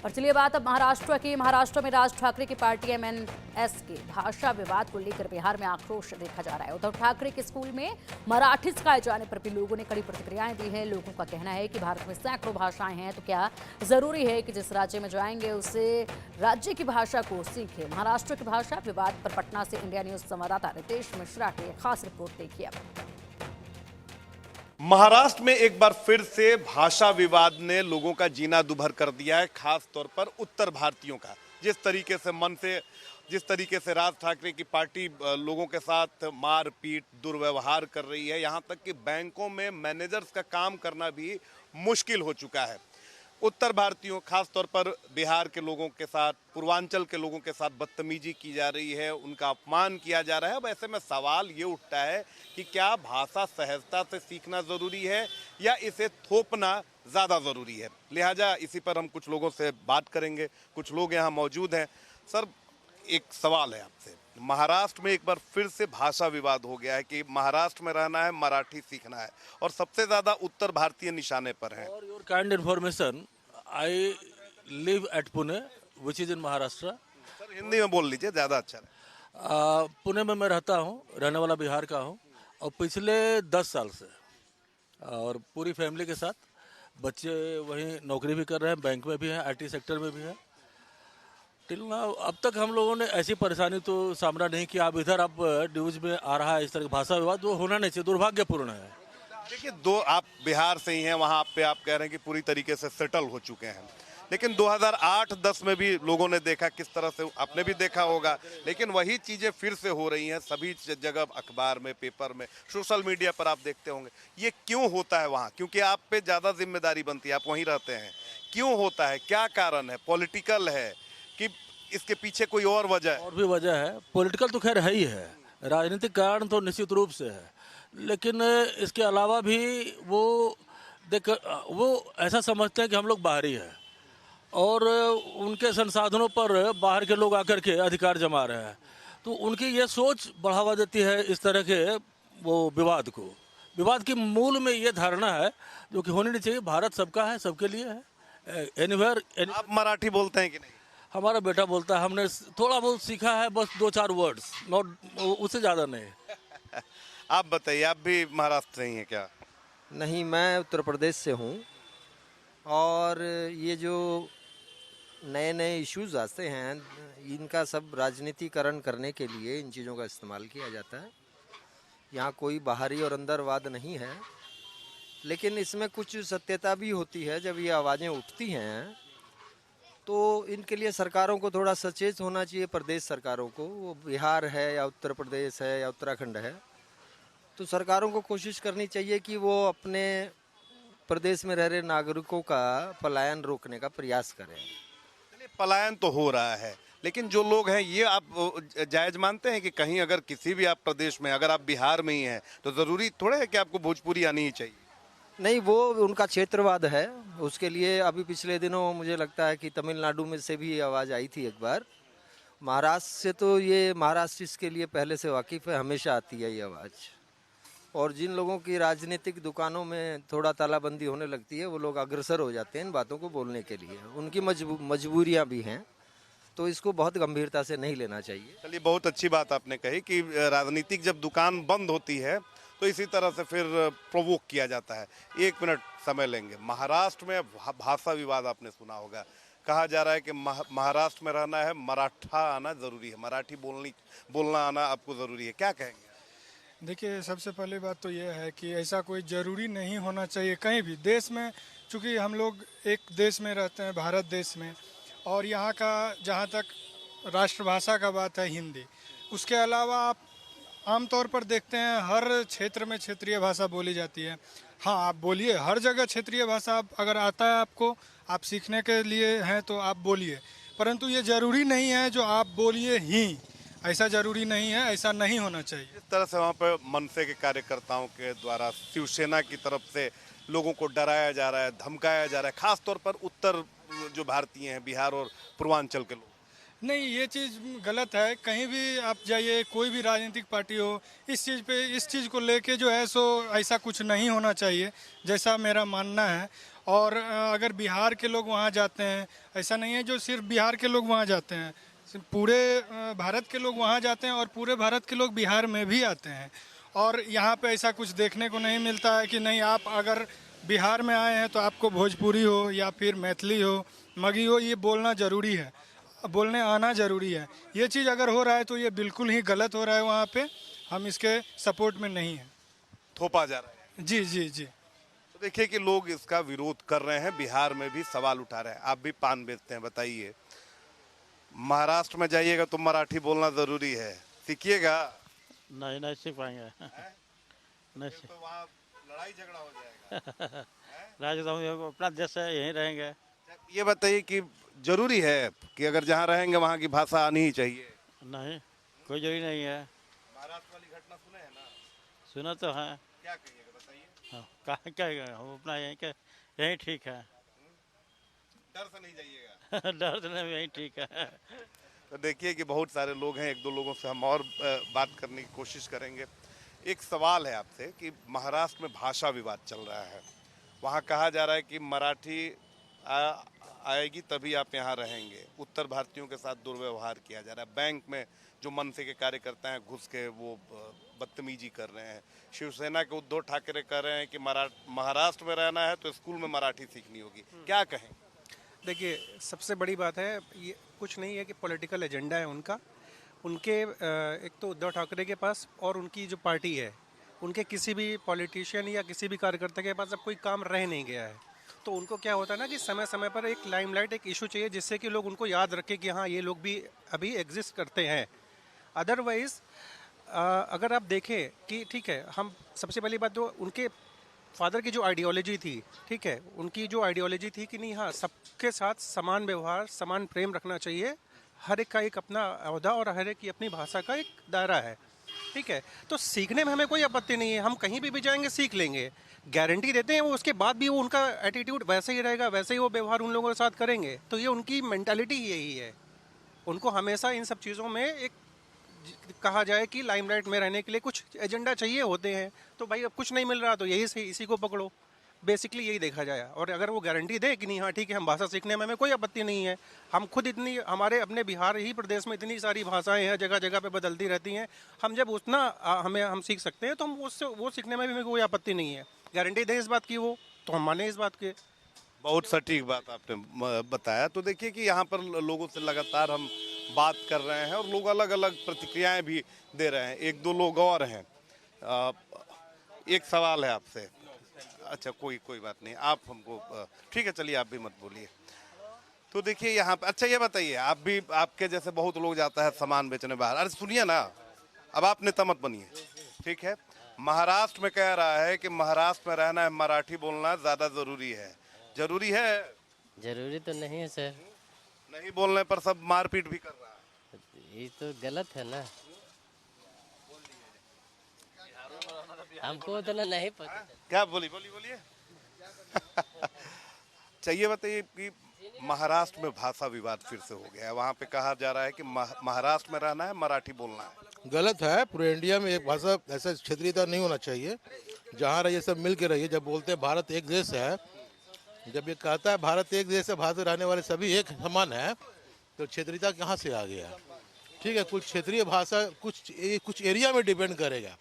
और चलिए बात अब महाराष्ट्र की। महाराष्ट्र में राज ठाकरे की पार्टी एमएनएस के भाषा विवाद को लेकर बिहार में आक्रोश देखा जा रहा है। उद्धव ठाकरे के स्कूल में मराठी सिखाए जाने पर भी लोगों ने कड़ी प्रतिक्रियाएं दी हैं। लोगों का कहना है कि भारत में सैकड़ों भाषाएं हैं, तो क्या जरूरी है कि जिस राज्य में जाएंगे उसे राज्य की भाषा को सीखे। महाराष्ट्र की भाषा विवाद पर पटना से इंडिया न्यूज संवाददाता रितेश मिश्रा की खास रिपोर्ट देखिए। महाराष्ट्र में एक बार फिर से भाषा विवाद ने लोगों का जीना दुभर कर दिया है, खास तौर पर उत्तर भारतीयों का। जिस तरीके से राज ठाकरे की पार्टी लोगों के साथ मारपीट दुर्व्यवहार कर रही है, यहां तक कि बैंकों में मैनेजर्स का काम करना भी मुश्किल हो चुका है। उत्तर भारतीयों, खास तौर पर बिहार के लोगों के साथ, पूर्वांचल के लोगों के साथ बदतमीजी की जा रही है, उनका अपमान किया जा रहा है। अब ऐसे में सवाल ये उठता है कि क्या भाषा सहजता से सीखना ज़रूरी है या इसे थोपना ज़्यादा ज़रूरी है। लिहाजा इसी पर हम कुछ लोगों से बात करेंगे। कुछ लोग यहाँ मौजूद हैं। सर, एक सवाल है आपसे। महाराष्ट्र में एक बार फिर से भाषा विवाद हो गया है कि महाराष्ट्र में रहना है, मराठी सीखना है, और सबसे ज़्यादा उत्तर भारतीय निशाने पर हैं। For your kind information, I live at Pune, which is in Maharashtra. Sir, Hindi में बोल लीजिए, ज़्यादा अच्छा है। पुणे में मैं रहता हूँ, रहने वाला बिहार का हूँ, और पिछले 10 साल से और पूरी फैमिली के साथ। बच्चे वहीं नौकरी भी कर रहे हैं, बैंक में भी हैं, आईटी सेक्टर में भी हैं। अब तक हम लोगों ने ऐसी परेशानी तो सामना नहीं किया। अब इधर अब न्यूज में आ रहा है इस तरह का भाषा विवाद, वो होना नहीं चाहिए, दुर्भाग्यपूर्ण है। देखिए, आप बिहार से ही हैं, वहाँ पे आप कह रहे हैं कि पूरी तरीके से सेटल हो चुके हैं, लेकिन 2008-10 में भी लोगों ने देखा किस तरह से, आपने भी देखा होगा, लेकिन वही चीज़ें फिर से हो रही हैं सभी जगह, अखबार में, पेपर में, सोशल मीडिया पर आप देखते होंगे। ये क्यों होता है वहाँ? क्योंकि आप पे ज़्यादा जिम्मेदारी बनती है, आप वहीं रहते हैं। क्यों होता है, क्या कारण है? पॉलिटिकल है कि इसके पीछे कोई और वजह है? और भी वजह है। पॉलिटिकल तो खैर है ही है, राजनीतिक कारण तो निश्चित रूप से है, लेकिन इसके अलावा भी वो ऐसा समझते हैं कि हम लोग बाहरी हैं और उनके संसाधनों पर बाहर के लोग आकर के अधिकार जमा रहे हैं। तो उनकी ये सोच बढ़ावा देती है इस तरह के वो विवाद को। विवाद की मूल में ये धारणा है जो कि होनी नहीं चाहिए, भारत सबका है, सबके लिए है। एनीवेयर। आप मराठी बोलते हैं कि नहीं? हमारा बेटा बोलता है, हमने थोड़ा बहुत सीखा है, बस 2-4 वर्ड्स, नॉट उससे ज़्यादा नहीं। आप बताइए, आप भी महाराष्ट्र से ही हैं क्या? नहीं, मैं उत्तर प्रदेश से हूँ। और ये जो नए नए इश्यूज आते हैं, इनका सब राजनीतिकरण करने के लिए इन चीज़ों का इस्तेमाल किया जाता है। यहाँ कोई बाहरी और अंदरवाद नहीं है, लेकिन इसमें कुछ सत्यता भी होती है। जब ये आवाज़ें उठती हैं तो इनके लिए सरकारों को थोड़ा सचेत होना चाहिए। प्रदेश सरकारों को, वो बिहार है या उत्तर प्रदेश है या उत्तराखंड है, तो सरकारों को कोशिश करनी चाहिए कि वो अपने प्रदेश में रह रहे नागरिकों का पलायन रोकने का प्रयास करें। चलिए, पलायन तो हो रहा है, लेकिन जो लोग हैं, ये आप जायज़ मानते हैं कि कहीं अगर किसी भी आप प्रदेश में, अगर आप बिहार में ही हैं, तो ज़रूरी थोड़ा है कि आपको भोजपुरी आनी ही चाहिए? नहीं, वो उनका क्षेत्रवाद है। उसके लिए अभी पिछले दिनों मुझे लगता है कि तमिलनाडु में से भी आवाज़ आई थी एक बार। महाराष्ट्र से तो ये महाराष्ट्र इसके लिए पहले से वाकिफ़ है, हमेशा आती है ये आवाज़। और जिन लोगों की राजनीतिक दुकानों में थोड़ा तालाबंदी होने लगती है, वो लोग अग्रसर हो जाते हैं इन बातों को बोलने के लिए। उनकी मजबूरियाँ भी हैं, तो इसको बहुत गंभीरता से नहीं लेना चाहिए। चलिए, बहुत अच्छी बात आपने कही कि राजनीतिक जब दुकान बंद होती है तो इसी तरह से फिर प्रोवोक किया जाता है। 1 मिनट समय लेंगे। महाराष्ट्र में भाषा विवाद आपने सुना होगा। कहा जा रहा है कि महाराष्ट्र में रहना है, मराठा आना ज़रूरी है, मराठी बोलना आना आपको ज़रूरी है। क्या कहेंगे? देखिए, सबसे पहली बात तो यह है कि ऐसा कोई ज़रूरी नहीं होना चाहिए कहीं भी देश में। चूँकि हम लोग एक देश में रहते हैं, भारत देश में, और यहाँ का जहाँ तक राष्ट्रभाषा का बात है हिंदी। उसके अलावा आप आमतौर पर देखते हैं हर क्षेत्र में क्षेत्रीय भाषा बोली जाती है। हाँ, आप बोलिए, हर जगह क्षेत्रीय भाषा आप अगर आता है आपको, आप सीखने के लिए हैं तो आप बोलिए, परंतु ये ज़रूरी नहीं है जो आप बोलिए ही, ऐसा ज़रूरी नहीं है, ऐसा नहीं होना चाहिए। इस तरह से वहाँ पर मनसे के कार्यकर्ताओं के द्वारा शिवसेना की तरफ से लोगों को डराया जा रहा है, धमकाया जा रहा है, खास तौर पर उत्तर जो भारतीय हैं, बिहार और पूर्वांचल के लोग। नहीं, ये चीज़ गलत है। कहीं भी आप जाइए, कोई भी राजनीतिक पार्टी हो, इस चीज़ को लेके जो है सो ऐसा कुछ नहीं होना चाहिए, जैसा मेरा मानना है। और अगर बिहार के लोग वहाँ जाते हैं, ऐसा नहीं है जो सिर्फ बिहार के लोग वहाँ जाते हैं, पूरे भारत के लोग वहाँ जाते हैं और पूरे भारत के लोग बिहार में भी आते हैं। और यहाँ पे ऐसा कुछ देखने को नहीं मिलता है कि नहीं, आप अगर बिहार में आए हैं तो आपको भोजपुरी हो या फिर मैथिली हो, मगही हो, ये बोलना ज़रूरी है, बोलने आना ज़रूरी है। ये चीज़ अगर हो रहा है तो ये बिल्कुल ही गलत हो रहा है। वहाँ पे हम इसके सपोर्ट में नहीं हैं। थोपा जा रहा है। जी जी जी। तो देखिए कि लोग इसका विरोध कर रहे हैं, बिहार में भी सवाल उठा रहे हैं। आप भी पान बेचते हैं, बताइए, महाराष्ट्र में जाइएगा तो मराठी बोलना जरूरी है, सीखिएगा? नहीं नहीं सीख पाएंगे। नहीं सीख तो वहाँ लड़ाई झगड़ा हो जाएगा। राज्य तो हम अपना देश है, यहीं रहेंगे। ये बताइए कि जरूरी है कि अगर जहाँ रहेंगे वहाँ की भाषा आनी ही चाहिए? नहीं, कोई जरूरी नहीं है। महाराष्ट्र वाली घटना सुने हैं ना? सुना तो है। क्या कहिएगा, बताइए। हाँ, कहाँ क्या हम अपना यहीं के, यहीं ठीक है। डर से नहीं जाइएगा। डर से नहीं, यहीं ठीक है। तो देखिए कि बहुत सारे लोग हैं, एक दो लोगों से हम और बात करने की कोशिश करेंगे। एक सवाल है आपसे कि महाराष्ट्र में भाषा विवाद चल रहा है, वहाँ कहा जा रहा है कि मराठी आएगी तभी आप यहाँ रहेंगे, उत्तर भारतीयों के साथ दुर्व्यवहार किया जा रहा है, बैंक में जो मनसे के कार्यकर्ता हैं घुस के वो बदतमीजी कर रहे हैं, शिवसेना के उद्धव ठाकरे कह रहे हैं कि महाराष्ट्र में रहना है तो स्कूल में मराठी सीखनी होगी, क्या कहें? देखिए, सबसे बड़ी बात है, ये कुछ नहीं है कि पॉलिटिकल एजेंडा है उनका। उनके एक तो उद्धव ठाकरे के पास और उनकी जो पार्टी है, उनके किसी भी पॉलिटिशियन या किसी भी कार्यकर्ता के पास अब कोई काम रह नहीं गया है। तो उनको क्या होता है ना कि समय समय पर एक लाइमलाइट, एक इशू चाहिए जिससे कि लोग उनको याद रखें कि हाँ, ये लोग भी अभी एग्जिस्ट करते हैं। अदरवाइज़ अगर आप देखें कि ठीक है, हम सबसे पहली बात तो उनके फादर की जो आइडियोलॉजी थी, ठीक है, उनकी जो आइडियोलॉजी थी कि नहीं, हाँ, सबके साथ समान व्यवहार, समान प्रेम रखना चाहिए, हर एक का एक अपना ओहदा और हर एक की अपनी भाषा का एक दायरा है, ठीक है। तो सीखने में हमें कोई आपत्ति नहीं है, हम कहीं भी जाएंगे सीख लेंगे, गारंटी देते हैं। वो उसके बाद भी वो उनका एटीट्यूड वैसे ही रहेगा, वैसे ही वो व्यवहार उन लोगों के साथ करेंगे। तो ये उनकी मेंटालिटी ही यही है। उनको हमेशा इन सब चीज़ों में एक कहा जाए कि लाइमलाइट में रहने के लिए कुछ एजेंडा चाहिए होते हैं। तो भाई अब कुछ नहीं मिल रहा तो यही से इसी को पकड़ो, बेसिकली यही देखा जाए। और अगर वो गारंटी दे कि नहीं, हाँ ठीक है, हम भाषा सीखने में हमें कोई आपत्ति नहीं है, हम खुद इतनी, हमारे अपने बिहार ही प्रदेश में इतनी सारी भाषाएं हैं, जगह जगह पे बदलती रहती हैं, हम जब उतना हम सीख सकते हैं तो हम उससे वो सीखने में भी हमें कोई आपत्ति नहीं है। गारंटी दें इस बात की वो, तो हम माने इस बात के। बहुत सटीक बात आपने बताया। तो देखिए कि यहाँ पर लोगों से लगातार हम बात कर रहे हैं और लोग अलग अलग प्रतिक्रियाएं भी दे रहे हैं। एक दो लोग और हैं, एक सवाल है आपसे। अच्छा, कोई बात नहीं, आप हमको ठीक है, चलिए आप भी मत बोलिए। तो देखिए यहाँ पे, अच्छा ये बताइए, आप भी, आपके जैसे बहुत लोग जाता है सामान बेचने बाहर। अरे सुनिए ना, अब आप नेता मत बनिए, ठीक है। महाराष्ट्र में कह रहा है कि महाराष्ट्र में रहना है, मराठी बोलना ज्यादा जरूरी है। जरूरी है? जरूरी तो नहीं है सर। नहीं बोलने पर सब मारपीट भी कर रहा है। ये तो गलत है ना, हमको उतना नहीं पता। क्या बोलिए। चाहिए बताइए कि महाराष्ट्र में भाषा विवाद फिर से हो गया है। वहाँ पे कहा जा रहा है कि महाराष्ट्र में रहना है, मराठी बोलना है। गलत है। पूरे इंडिया में एक भाषा, ऐसा क्षेत्रीयता नहीं होना चाहिए। जहाँ रहिए सब मिल के रहिए। जब बोलते हैं भारत एक देश है, जब ये कहता है भारत एक देश है, भारत में रहने वाले सभी एक समान है, तो क्षेत्रीयता कहाँ से आ गया? ठीक है, कुछ क्षेत्रीय भाषा कुछ एरिया में डिपेंड करेगा।